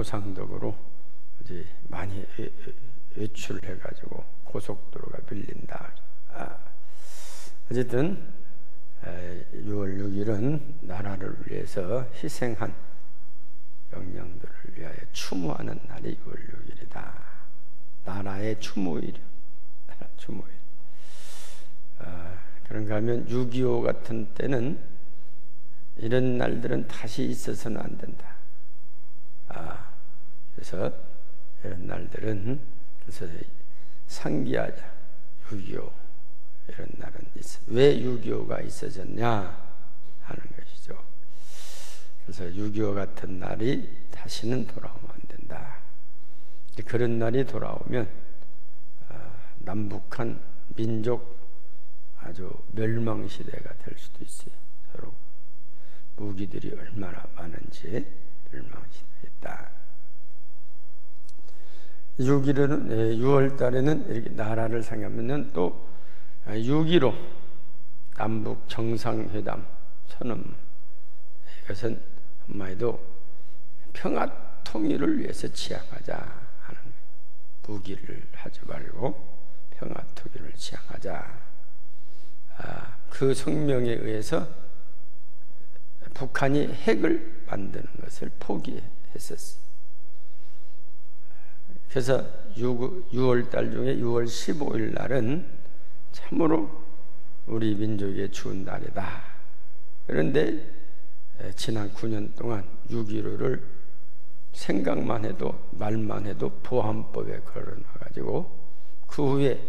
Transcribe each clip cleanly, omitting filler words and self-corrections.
노상덕으로 이제 많이 외출해가지고 고속도로가 밀린다. 어쨌든 6월 6일은 나라를 위해서 희생한 영령들을 위하여 추모하는 날이 6월 6일이다. 나라의 추모일이요. 추모일. 그런가 하면 6.25 같은 때는 이런 날들은 다시 있어서는 안 된다. 그래서 이런 날들은 그래서 상기하자. 6.25 이런 날은 있어. 왜 6.25가 있어졌냐 하는 것이죠. 그래서 6.25 같은 날이 다시는 돌아오면 안 된다. 그런 날이 돌아오면 남북한 민족 아주 멸망시대가 될 수도 있어요. 서로 무기들이 얼마나 많은지 멸망시대였다. 6월 달에는 이렇게 나라를 생각하면 또 6.15 남북 정상회담 선언문, 이것은 한마디로 평화 통일을 위해서 지향하자 하는 거예요. 무기를 하지 말고 평화 통일을 지향하자. 그 성명에 의해서 북한이 핵을 만드는 것을 포기했었어요. 그래서 6월 달 중에 6월 15일 날은 참으로 우리 민족의 좋은 날이다. 그런데 지난 9년 동안 6.15를 생각만 해도 말만 해도 보안법에 걸어놔가지고 그 후에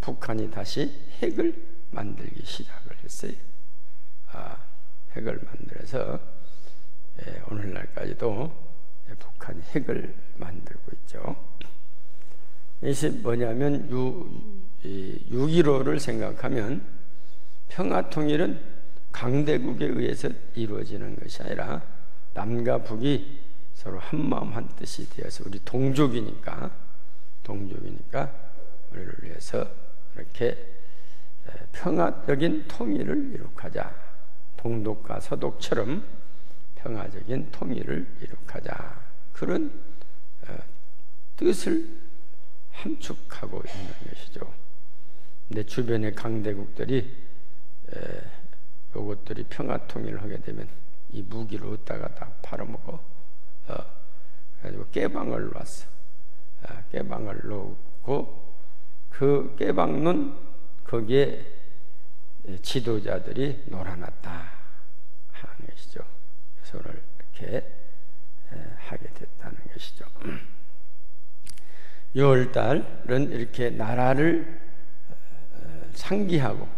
북한이 다시 핵을 만들기 시작을 했어요. 핵을 만들어서 오늘날까지도 북한이 핵을 만들고 있죠. 이것이 뭐냐면 6.15를 생각하면 평화통일은 강대국에 의해서 이루어지는 것이 아니라 남과 북이 서로 한마음 한뜻이 되어서 우리 동족이니까 우리를 위해서 이렇게 평화적인 통일을 이룩하자. 동독과 서독처럼 평화적인 통일을 이룩하자. 그런 뜻을 함축하고 있는 것이죠. 근데 주변의 강대국들이 요것들이 평화 통일을 하게 되면 이 무기를 어디다가 다 팔아먹어. 그래가지고 깨방을 놨어. 깨방을 놓고 그 깨방론 거기에 지도자들이 놀아놨다 하는 것이죠. 그래서 오늘 이렇게 하게 됐다는 것이죠. 6월달은 이렇게 나라를 상기하고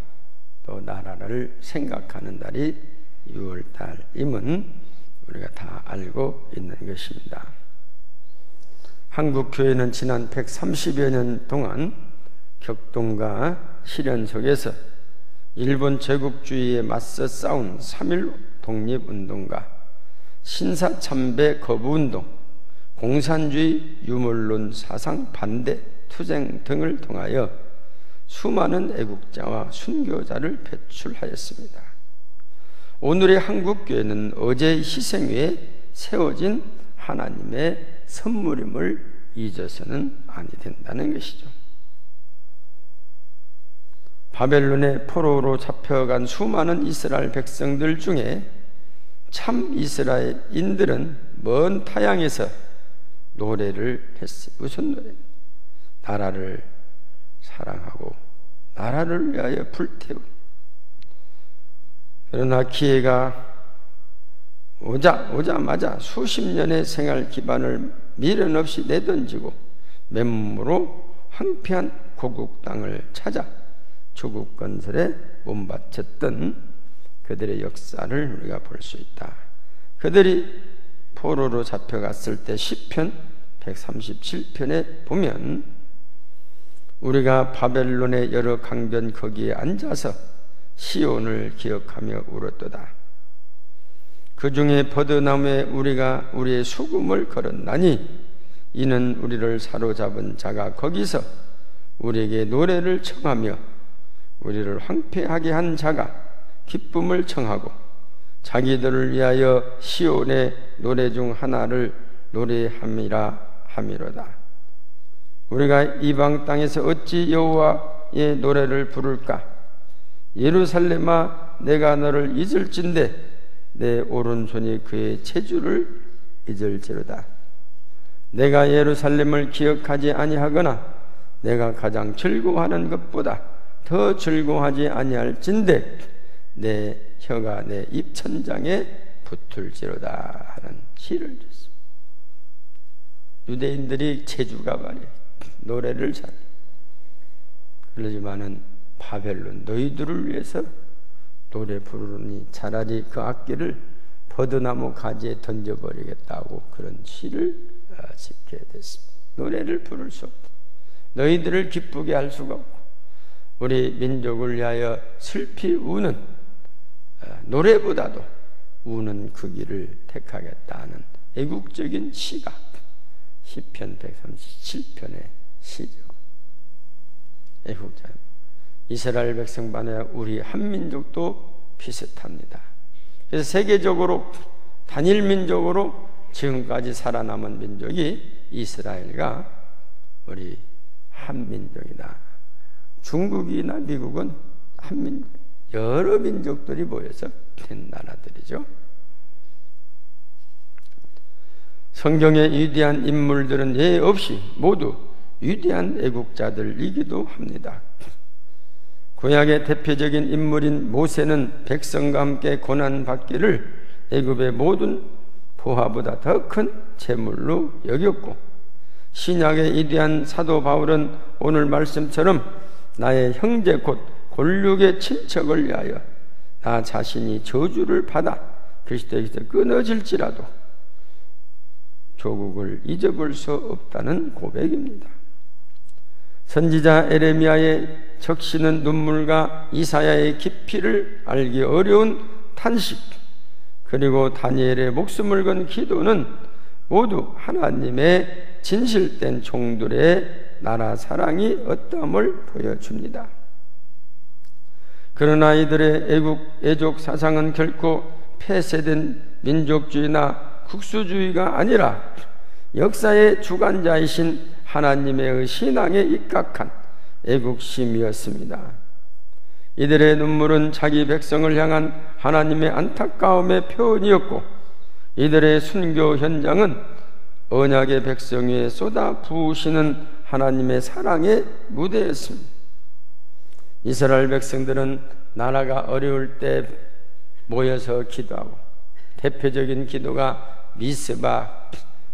또 나라를 생각하는 달이 6월달임은 우리가 다 알고 있는 것입니다. 한국교회는 지난 130여 년 동안 격동과 시련 속에서 일본 제국주의에 맞서 싸운 3.1 독립운동과 신사참배 거부운동, 공산주의 유물론 사상 반대 투쟁 등을 통하여 수많은 애국자와 순교자를 배출하였습니다. 오늘의 한국교회는 어제의 희생 위에 세워진 하나님의 선물임을 잊어서는 아니 된다는 것이죠. 바벨론의 포로로 잡혀간 수많은 이스라엘 백성들 중에 참 이스라엘인들은 먼 타향에서 노래를 했어요. 무슨 노래? 나라를 사랑하고 나라를 위하여 불태운. 그러나 기회가 오자마자 수십 년의 생활 기반을 미련 없이 내던지고 맨몸으로 황폐한 고국 땅을 찾아 조국 건설에 몸바쳤던 그들의 역사를 우리가 볼 수 있다. 그들이 포로로 잡혀갔을 때 시편 137편에 보면 우리가 바벨론의 여러 강변 거기에 앉아서 시온을 기억하며 울었도다. 그 중에 버드나무에 우리가 우리의 수금을 걸었나니 이는 우리를 사로잡은 자가 거기서 우리에게 노래를 청하며 우리를 황폐하게 한 자가 기쁨을 청하고 자기들을 위하여 시온의 노래 중 하나를 노래함이라 함이로다. 우리가 이방 땅에서 어찌 여호와의 노래를 부를까? 예루살렘아, 내가 너를 잊을진대 내 오른손이 그의 체주를 잊을지로다. 내가 예루살렘을 기억하지 아니하거나 내가 가장 즐거워하는 것보다 더 즐거워하지 아니할진대 내 혀가 내 입천장에 붙을지로다 하는 시를 줬습니다. 유대인들이 제주가 말이에요. 노래를 잘 그러지만은 바벨론 너희들을 위해서 노래 부르니 차라리 그 악기를 버드나무 가지에 던져버리겠다고 그런 시를 짓게 됐습니다. 노래를 부를 수 없다. 너희들을 기쁘게 할 수가 없고 우리 민족을 위하여 슬피 우는 노래보다도 우는 그 길을 택하겠다는 애국적인 시가 시편 137편의 시죠. 애국자 이스라엘 백성만의 우리 한민족도 비슷합니다. 그래서 세계적으로 단일 민족으로 지금까지 살아남은 민족이 이스라엘과 우리 한민족이다. 중국이나 미국은 한민족, 여러 민족들이 모여서 된 나라들이죠. 성경의 위대한 인물들은 예 없이 모두 위대한 애국자들이기도 합니다. 구약의 대표적인 인물인 모세는 백성과 함께 고난받기를 애굽의 모든 보화보다 더 큰 재물로 여겼고, 신약의 위대한 사도 바울은 오늘 말씀처럼 나의 형제 곧 골육의 친척을 위하여 나 자신이 저주를 받아 그리스도에게서 끊어질지라도 조국을 잊어볼 수 없다는 고백입니다. 선지자 에레미야의 적시는 눈물과 이사야의 깊이를 알기 어려운 탄식, 그리고 다니엘의 목숨을 건 기도는 모두 하나님의 진실된 종들의 나라 사랑이 어떠함을 보여줍니다. 그러나 이들의 애족 사상은 결코 폐쇄된 민족주의나 국수주의가 아니라 역사의 주관자이신 하나님의 신앙에 입각한 애국심이었습니다. 이들의 눈물은 자기 백성을 향한 하나님의 안타까움의 표현이었고, 이들의 순교 현장은 언약의 백성 위에 쏟아 부으시는 하나님의 사랑의 무대였습니다. 이스라엘 백성들은 나라가 어려울 때 모여서 기도하고, 대표적인 기도가 미스바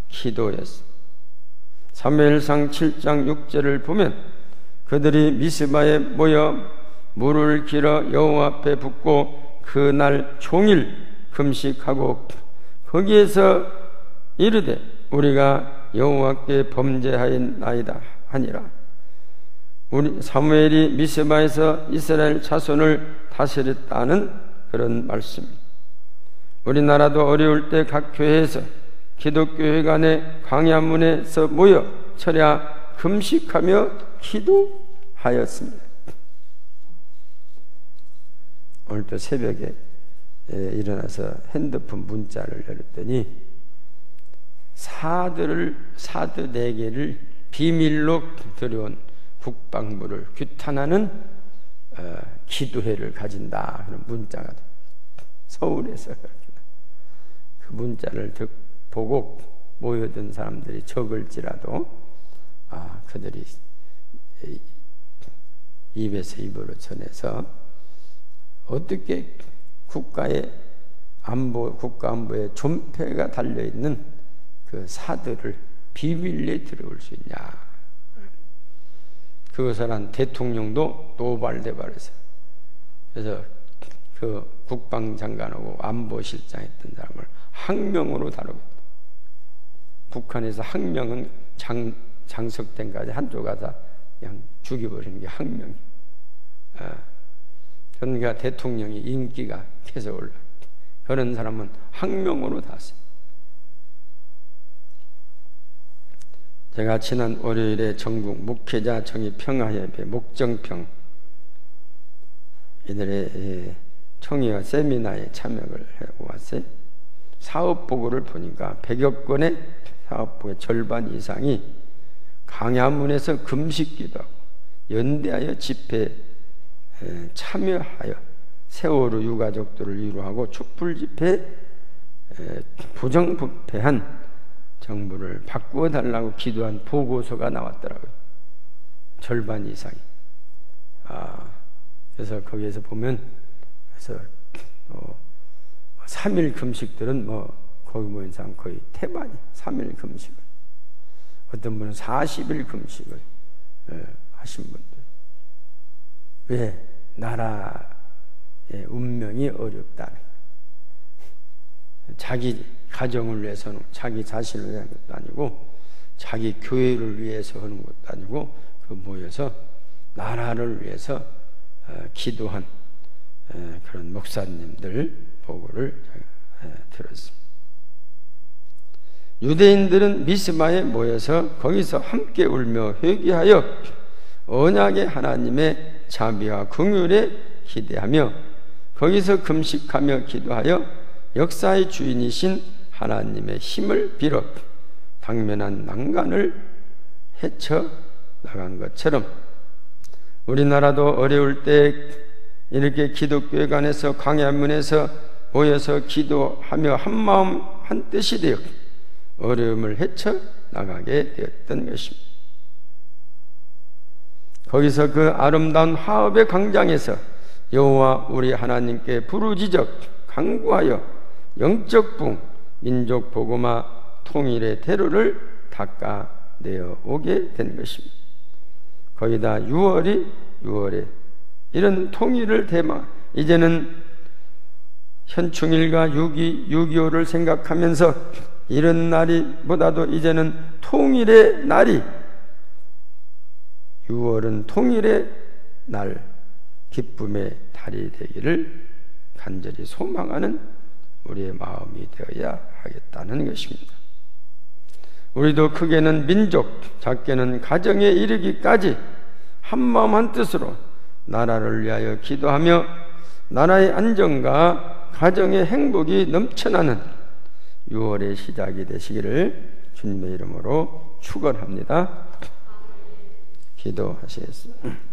기도였습니다. 사무엘상 7장 6절을 보면 그들이 미스바에 모여 물을 길어 여호와 앞에 붓고 그날 종일 금식하고 거기에서 이르되 우리가 여호와께 범죄하였나이다 하니라. 우리 사무엘이 미스바에서 이스라엘 자손을 다스렸다는 그런 말씀. 우리나라도 어려울 때 각 교회에서 기독교회관의 광야문에서 모여 철야 금식하며 기도하였습니다. 오늘도 새벽에 일어나서 핸드폰 문자를 열었더니 사드 4개를 비밀로 들여온 국방부를 규탄하는 기도회를 가진다 그런 문자가 서울에서 그 문자를 보고 모여든 사람들이 적을지라도 그들이 입에서 입으로 전해서 어떻게 국가의 국가 안보에 존폐가 달려있는 그 사드를 비밀리에 들어올 수 있냐. 그것을 한 대통령도 노발대발해서, 그래서 그 국방장관하고 안보실장 했던 사람을 항명으로 다루고, 북한에서 항명은 장석된까지 한쪽 가서 그냥 죽여버리는 게 항명이. 그러니까 대통령이 인기가 계속 올라. 그런 사람은 항명으로 다스. 제가 지난 월요일에 전국 목회자 정의 평화협회 목정평 이들의 청의와 세미나에 참여를 하고 왔어요. 사업 보고를 보니까 100여 건의 사업부의 절반 이상이 광야문에서 금식기도하고 연대하여 집회에 참여하여 세월호 유가족들을 위로하고 촛불 집회에 부정부패한 정부를 바꾸어 달라고 기도한 보고서가 나왔더라고요. 절반 이상이. 그래서 거기에서 보면, 그래서 3일 금식들은 거기 모인 사람 거의 태반이 3일 금식을, 어떤 분은 40일 금식을 하신 분들. 왜? 나라의 운명이 어렵다는, 자기 가정을 위해서는, 자기 자신을 위한 것도 아니고 자기 교회를 위해서 하는 것도 아니고 그 모여서 나라를 위해서 기도한 그런 목사님들 보고를 들었습니다. 유대인들은 미스마에 모여서 거기서 함께 울며 회개하여 언약의 하나님의 자비와 긍휼에 기대하며 거기서 금식하며 기도하여 역사의 주인이신 하나님의 힘을 빌어 당면한 난간을 헤쳐 나간 것처럼 우리나라도 어려울 때 이렇게 기독교회관에서 광야문에서 모여서 기도하며 한마음 한뜻이 되어 어려움을 헤쳐 나가게 되었던 것입니다. 거기서 그 아름다운 화합의 광장에서 여호와 우리 하나님께 부르짖어 간구하여 영적 붕, 민족 복음화 통일의 대로를 닦아내어 오게 된 것입니다. 거의 다 6월에 이런 통일을 대마, 이제는 현충일과 6.25를 생각하면서 이런 날이보다도 이제는 통일의 날이, 6월은 통일의 날, 기쁨의 달이 되기를 간절히 소망하는 우리의 마음이 되어야 하겠다는 것입니다. 우리도 크게는 민족, 작게는 가정에 이르기까지 한마음 한뜻으로 나라를 위하여 기도하며 나라의 안정과 가정의 행복이 넘쳐나는 6월의 시작이 되시기를 주님의 이름으로 축원합니다. 기도하시겠습니다.